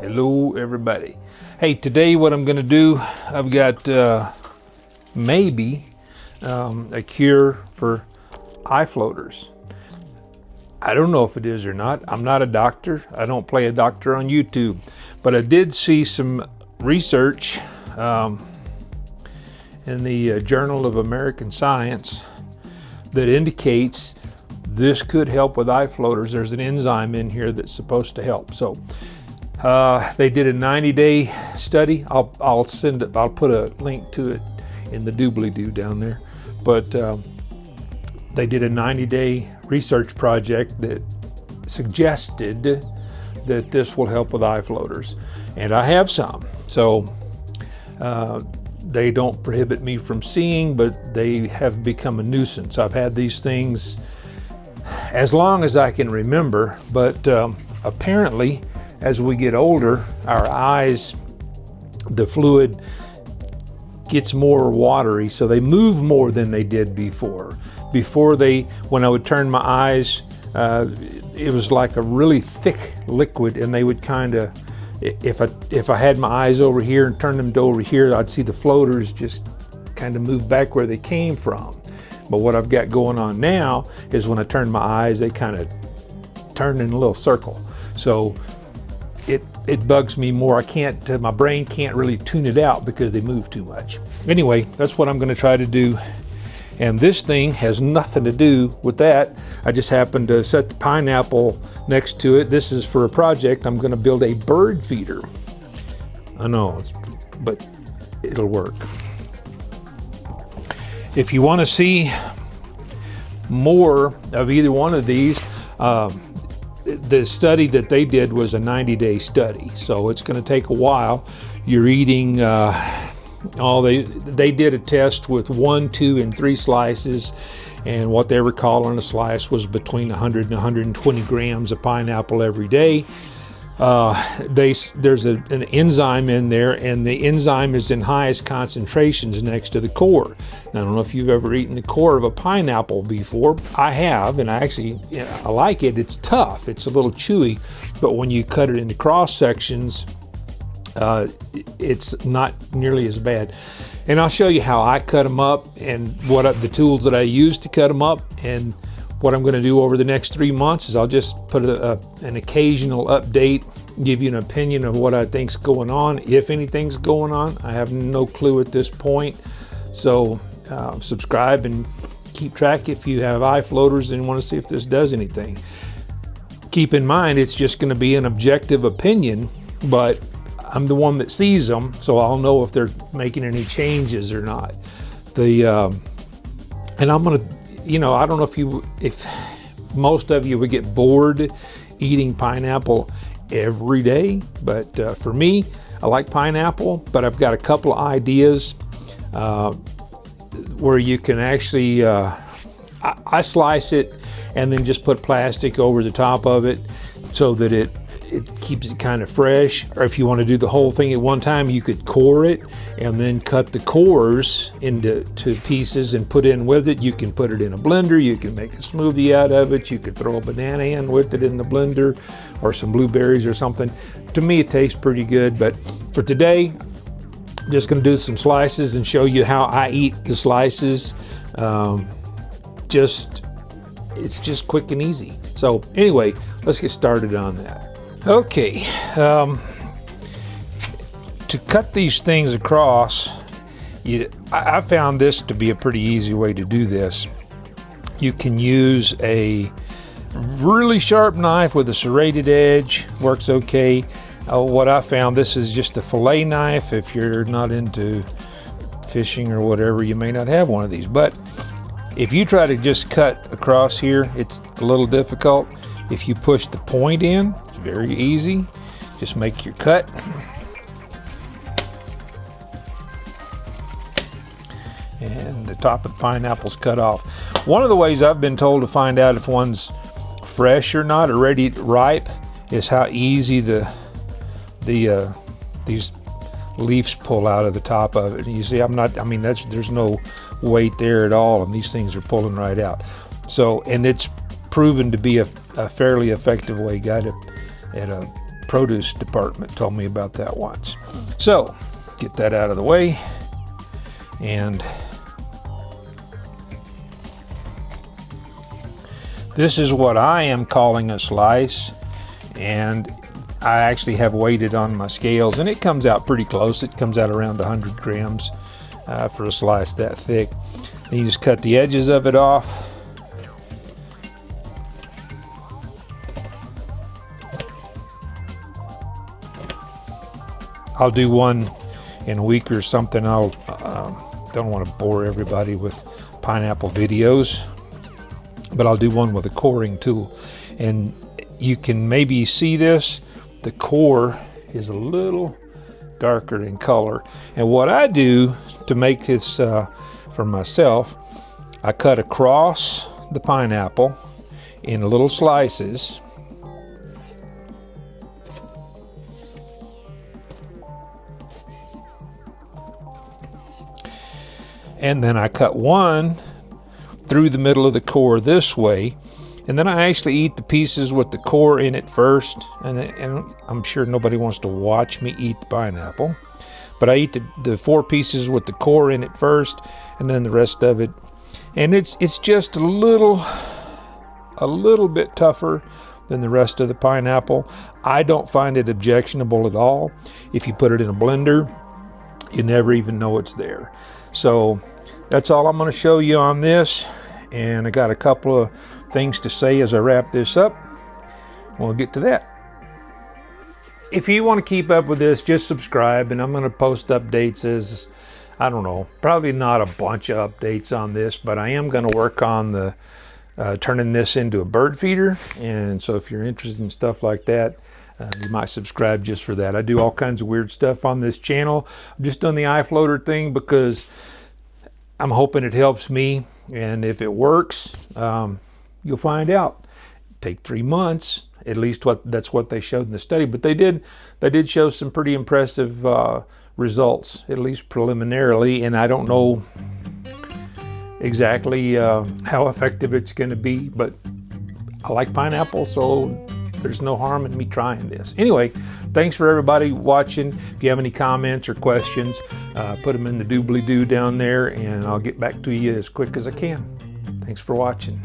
Hello everybody. Hey, today what I'm going to do, I've got maybe a cure for eye floaters. I don't know if it is or not. I'm not a doctor. I don't play a doctor on YouTube. But I did see some research in the Journal of American Science that indicates this could help with eye floaters. There's an enzyme in here that's supposed to help. So they did a 90-day study. I'll put a link to it in the doobly-doo down there. But they did a 90-day research project that suggested that this will help with eye floaters. And I have some. So they don't prohibit me from seeing, but they have become a nuisance. I've had these things as long as I can remember, but apparently as we get older, our eyes, the fluid gets more watery, so they move more than they did before. When I would turn my eyes, it was like a really thick liquid, and they would kind of, if I had my eyes over here and turned them to over here, I'd see the floaters just kind of move back where they came from. But what I've got going on now is when I turn my eyes, they kind of turn in a little circle. So it bugs me more. My brain can't really tune it out because they move too much. Anyway, that's what I'm going to try to do. And this thing has nothing to do with that. I just happened to set the pineapple next to it. This is for a project. I'm going to build a bird feeder. I know, but it'll work. If you want to see more of either one of these, the study that they did was a 90-day study, so it's going to take a while. You're eating they did a test with 1, 2, and 3 slices, and what they were calling a slice was between 100 and 120 grams of pineapple every day. There's an enzyme in there, and the enzyme is in highest concentrations next to the core. Now, I don't know if you've ever eaten the core of a pineapple before. I have, and I like it. It's tough. It's a little chewy, but when you cut it into cross sections, it's not nearly as bad. And I'll show you how I cut them up and the tools that I use to cut them up. And what I'm going to do over the next 3 months is I'll just put an occasional update, give you an opinion of what I think's going on, if anything's going on. I have no clue at this point. So subscribe and keep track if you have eye floaters and want to see if this does anything. Keep in mind, it's just going to be an objective opinion, but I'm the one that sees them, so I'll know if they're making any changes or not. And I'm going to, I don't know if most of you would get bored eating pineapple every day, but for me, I like pineapple, but I've got a couple of ideas where you can actually, I slice it and then just put plastic over the top of it so that it keeps it kind of fresh. Or if you want to do the whole thing at one time, you could core it and then cut the cores into pieces and put in with it. You can put it in a blender, you can make a smoothie out of it, you could throw a banana in with it in the blender, or some blueberries or something. To me, it tastes pretty good, but for today, I'm just going to do some slices and show you how I eat the slices. It's just quick and easy. So anyway, let's get started on that. Okay, to cut these things across, I found this to be a pretty easy way to do this. You can use a really sharp knife with a serrated edge, works okay. What I found, this is just a fillet knife. If you're not into fishing or whatever, you may not have one of these. But if you try to just cut across here, it's a little difficult. If you push the point in, it's very easy. Just make your cut. And the top of the pineapple's cut off. One of the ways I've been told to find out if one's fresh or not, or ready, ripe, is how easy these leaves pull out of the top of it. And you see, there's no weight there at all, and these things are pulling right out. So, and it's proven to be a fairly effective way, at a produce department told me about that once. So get that out of the way, and this is what I am calling a slice, and I actually have weighed it on my scales, and it comes out pretty close. It comes out around 100 grams for a slice that thick. And you just cut the edges of it off. I'll do one in a week or something. I'll don't want to bore everybody with pineapple videos, but I'll do one with a coring tool. And you can maybe see this. The core is a little darker in color. And what I do to make this for myself, I cut across the pineapple in little slices. And then I cut one through the middle of the core this way. And then I actually eat the pieces with the core in it first. And I'm sure nobody wants to watch me eat the pineapple. But I eat the 4 pieces with the core in it first, and then the rest of it. And it's just a little bit tougher than the rest of the pineapple. I don't find it objectionable at all. If you put it in a blender, you never even know it's there. So that's all I'm going to show you on this. And I got a couple of things to say as I wrap this up. We'll get to that. If you want to keep up with this, just subscribe, and I'm going to post updates as, I don't know, probably not a bunch of updates on this, but I am going to work on the turning this into a bird feeder. And so if you're interested in stuff like that, you might subscribe just for that. I do all kinds of weird stuff on this channel. I've just done the eye floater thing because I'm hoping it helps me, and if it works, you'll find out. Take 3 months, at least that's what they showed in the study. But they did show some pretty impressive results, at least preliminarily. And I don't know exactly how effective it's going to be, but I like pineapple, so there's no harm in me trying this. Anyway, thanks for everybody watching. If you have any comments or questions, put them in the doobly-doo down there, and I'll get back to you as quick as I can. Thanks for watching.